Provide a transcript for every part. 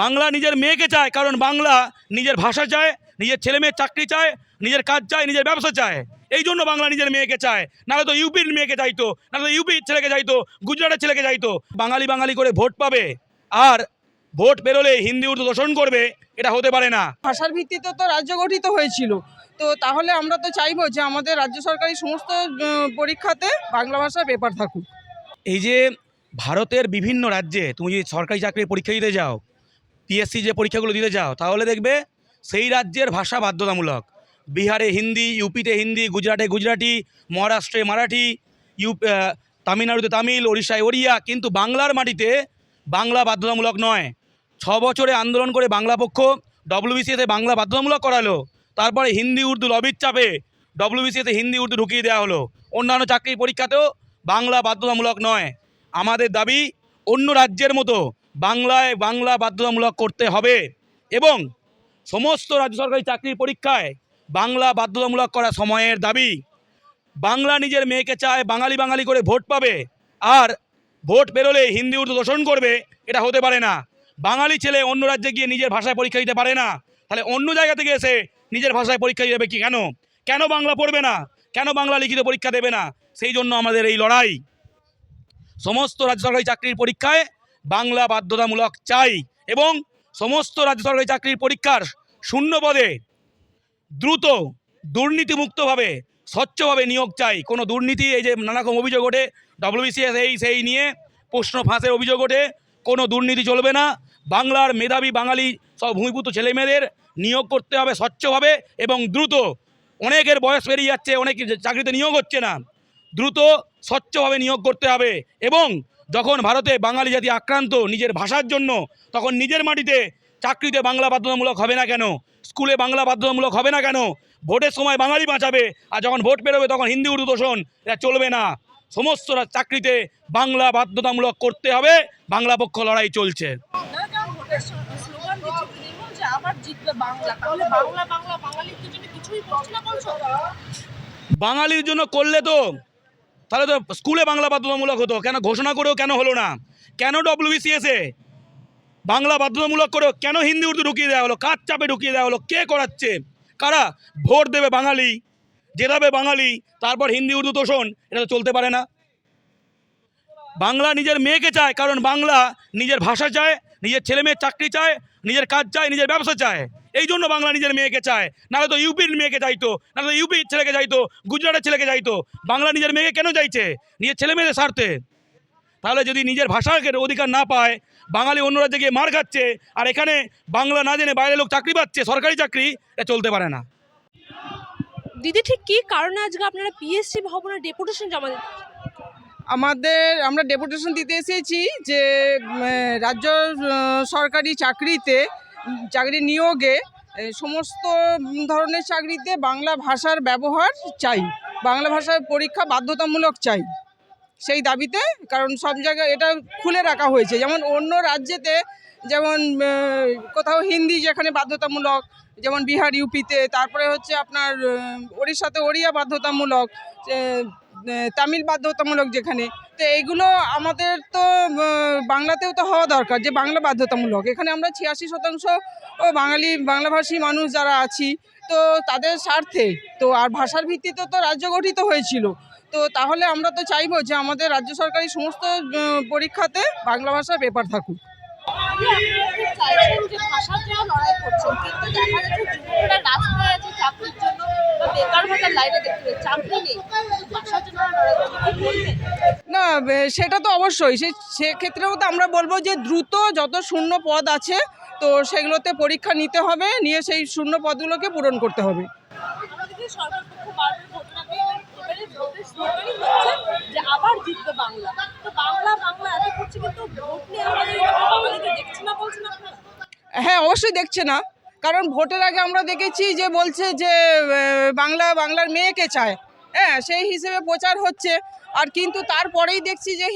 বাংলা নিজের মেয়েকে চায়, কারণ বাংলা নিজের ভাষা চায়, নিজের ছেলে মেয়ের চাকরি চায়, নিজের কাজ চায়, নিজের ব্যবসা চায়। এই জন্য বাংলা নিজের মেয়েকে চায়, নাহলে তো ইউপির মেয়েকে চাইতো, নাহলে তো ইউপির ছেলেকে চাইতো, গুজরাটের ছেলেকে চাইতো। বাঙালি বাঙালি করে ভোট পাবে আর ভোট বেরোলে হিন্দি উর্দু দূষণ করবে, এটা হতে পারে না। ভাষার ভিত্তিতে তো রাজ্য গঠিত হয়েছিল, তো তাহলে আমরা তো চাইবো যে আমাদের রাজ্য সরকারি সমস্ত পরীক্ষাতে বাংলা ভাষার পেপার থাকুক। এই যে ভারতের বিভিন্ন রাজ্যে তুমি যদি সরকারি চাকরির পরীক্ষা দিতে যাও, পিএসসি যে পরীক্ষাগুলো দিতে যাও, তাহলে দেখবে সেই রাজ্যের ভাষা বাধ্যতামূলক। বিহারে হিন্দি, ইউপিতে হিন্দি, গুজরাটে গুজরাটি, মহারাষ্ট্রে মারাঠি, তামিলনাড়ুতে তামিল, ওড়িশায় ওড়িয়া, কিন্তু বাংলার মাটিতে বাংলা বাধ্যতামূলক নয়। 6 বছরে আন্দোলন করে বাংলা পক্ষ ডব্লিউবিসিএতে বাংলা বাধ্যতামূলক করালো, তারপরে হিন্দি উর্দু লবির চাপে ডব্লিউবিসিএতে হিন্দি উর্দু ঢুকিয়ে দেওয়া হলো। অন্যান্য চাকরির পরীক্ষাতেও বাংলা বাধ্যতামূলক নয়। আমাদের দাবি অন্য রাজ্যের মতো বাংলায় বাংলা বাধ্যতামূলক করতে হবে এবং সমস্ত রাজ্য সরকারি চাকরির পরীক্ষায় বাংলা বাধ্যতামূলক করা সময়ের দাবি। বাংলা নিজের মেয়েকে চায়, বাঙালি বাঙালি করে ভোট পাবে আর ভোট বেরোলে হিন্দি উর্দু দূষণ করবে, এটা হতে পারে না। বাঙালি ছেলে অন্য রাজ্যে গিয়ে নিজের ভাষায় পরীক্ষা দিতে পারে না, তাহলে অন্য জায়গা থেকে এসে নিজের ভাষায় পরীক্ষা দিতে কি কেন? কেন বাংলা পড়বে না? কেন বাংলা লিখিত পরীক্ষা দেবে না? সেই জন্য আমাদের এই লড়াই। সমস্ত রাজ্য সরকারি চাকরির পরীক্ষায় বাংলা বাধ্যতামূলক চাই এবং সমস্ত রাজ্য সরকারি চাকরির পরীক্ষার শূন্য পদে দ্রুত দুর্নীতিমুক্তভাবে স্বচ্ছভাবে নিয়োগ চাই। কোনো দুর্নীতি, এই যে নানারকম অভিযোগ ওঠে ডব্লিউবিসিএস সেই নিয়ে প্রশ্ন ফাঁসের অভিযোগ ওঠে, কোনো দুর্নীতি চলবে না। বাংলার মেধাবী বাঙালি সব ভূমিপুত্র ছেলেমেয়েদের নিয়োগ করতে হবে স্বচ্ছভাবে এবং দ্রুত। অনেকের বয়স পেরিয়ে যাচ্ছে, অনেক চাকরিতে নিয়োগ হচ্ছে না, দ্রুত স্বচ্ছভাবে নিয়োগ করতে হবে। এবং যখন ভারতে বাঙালি জাতি আক্রান্ত নিজের ভাষার জন্য, তখন নিজের মাটিতে চাকরিতে বাংলা বাধ্যতামূলক হবে না কেন? স্কুলে বাংলা বাধ্যতামূলক হবে না কেন? ভোটের সময় বাঙালি বাঁচাবে, আর যখন ভোট বেরোবে তখন হিন্দি উর্দু দূষণ, এটা চলবে না। সমস্ত চাকরিতে বাংলা বাধ্যতামূলক করতে হবে। বাংলা পক্ষ লড়াই চলছে। বাঙালির জন্য করলে তো তাহলে তো স্কুলে বাংলা বাধ্যতামূলক হতো, কেন ঘোষণা করেও কেন হলো না? কেন ডব্লিউবিসিএসে বাংলা বাধ্যতামূলক করেও কেন হিন্দি উর্দু ঢুকিয়ে দেওয়া হলো? কার চাপে ঢুকিয়ে দেওয়া হলো? কে করাচ্ছে? কারা? ভোট দেবে বাঙালি, জেতাবে বাঙালি, তারপর হিন্দি উর্দু তোষণ, এটা তো চলতে পারে না। বাংলা নিজের মেয়েকে চায়, কারণ বাংলা নিজের ভাষা চায়, নিজের ছেলে মেয়ের চাকরি চায়, নিজের কাজ চায়, নিজের ব্যবসা চায়। এই জন্য বাংলা নিজের মেয়েকে চায়, নাহলে তো ইউপির মেয়েকে চাইতো, নাহলে তো ইউপির ছেলেকে চাইতো, গুজরাটের ছেলেকে চাইতো। বাংলা নিজের মেয়েকে কেন চাইছে? নিজের ছেলে মেয়েদের স্বার্থে। তাহলে যদি নিজের ভাষাকে অধিকার না পায়, বাঙালি অন্য রাজ্যে গিয়ে মার খাচ্ছে, আর এখানে বাংলা না জেনে বাইরের লোক চাকরি পাচ্ছে, সরকারি চাকরি, এটা চলতে পারে না। দিদি, ঠিক কী কারণে আজকে আপনারা পিএসসি ভবনে ডেপুটেশন জমা দিতে? আমরা ডেপুটেশন দিতে এসেছি যে রাজ্য সরকারি চাকরি নিয়োগে সমস্ত ধরনের চাকরিতে বাংলা ভাষার ব্যবহার চাই, বাংলা ভাষার পরীক্ষা বাধ্যতামূলক চাই সেই দাবিতে। কারণ সব জায়গায় এটা খুলে রাখা হয়েছে, যেমন অন্য রাজ্যেতে যেমন কোথাও হিন্দি যেখানে বাধ্যতামূলক, যেমন বিহার ইউপিতে, তারপরে হচ্ছে আপনার ওড়িশাতে ওড়িয়া বাধ্যতামূলক, তামিল বাধ্যতামূলক যেখানে। তো এইগুলো আমাদের তো বাংলাতেও তো হওয়া দরকার যে বাংলা বাধ্যতামূলক। এখানে আমরা 86% ও বাংলাভাষী মানুষ যারা আছি, তো তাদের স্বার্থে তো আর ভাষার ভিত্তিতে তো রাজ্য গঠিত হয়েছিল, তো তাহলে আমরা তো চাইবো যে আমাদের রাজ্য সরকারি সমস্ত পরীক্ষাতে বাংলা ভাষার পেপার থাকুক। না, সেটা তো অবশ্যই, সেক্ষেত্রেও তো আমরা বলবো যে দ্রুত যত শূন্য পদ আছে তো সেগুলোতে পরীক্ষা নিতে হবে, নিয়ে সেই শূন্য পদগুলোকে পূরণ করতে হবে। হ্যাঁ, অবশ্যই দেখছে না, কারণ ভোটের আগে আমরা দেখেছি যে বলছে যে বাংলার মেয়েকে চায়, হ্যাঁ, সেই হিসেবে প্রচার হচ্ছে। আর কিন্তু তারপরেই দেখছি যে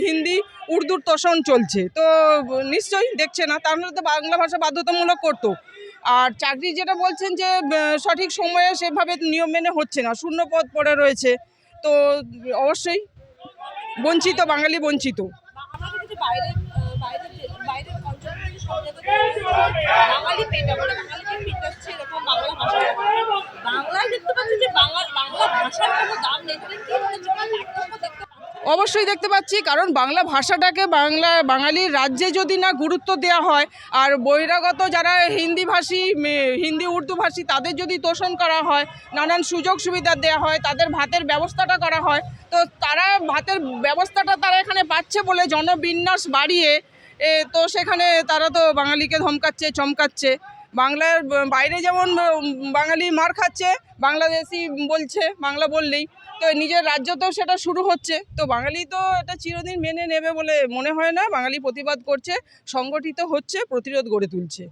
হিন্দি উর্দুর তোষণ চলছে, তো নিশ্চয়ই দেখছে না, তাহলে তো বাংলা ভাষা বাধ্যতামূলক করতো। আর চাকরি যেটা বলছেন যে সঠিক সময়ে সেভাবে নিয়ম মেনে হচ্ছে না, শূন্য পদ পড়ে রয়েছে, তো অবশ্যই বাঙালি বঞ্চিত। বাঙালি পেটা মানে বাঙালিকে পেটাচ্ছে এরকম বাংলা ভাষা বাংলায় দেখতে পাচ্ছি যে বাংলা ভাষার কোনো দাম নেই, তাহলে কি মনে হচ্ছে কোনো পার্থক্য দেখতে পাচ্ছি? অবশ্যই দেখতে পাচ্ছি, কারণ বাংলা ভাষাটাকে বাঙালির রাজ্যে যদি না গুরুত্ব দেওয়া হয়, আর বহিরাগত যারা হিন্দিভাষী হিন্দি উর্দু ভাষী তাদের যদি তোষণ করা হয়, নানান সুযোগ সুবিধা দেওয়া হয়, তাদের ভাতের ব্যবস্থাটা করা হয়, তো তারা ভাতের ব্যবস্থাটা তারা এখানে পাচ্ছে বলে জনবিন্যাস বাড়িয়ে তো সেখানে তারা তো বাঙালিকে ধমকাচ্ছে চমকাচ্ছে। বাংলার বাইরে যেমন বাঙালি মার খাচ্ছে, বাংলাদেশি বলছে বাংলা বললেই, তো নিজের রাজ্যতেও সেটা শুরু হচ্ছে। তো বাঙালি তো এটা চিরদিন মেনে নেবে বলে মনে হয় না। বাঙালি প্রতিবাদ করছে, সংগঠিত হচ্ছে, প্রতিরোধ গড়ে তুলছে।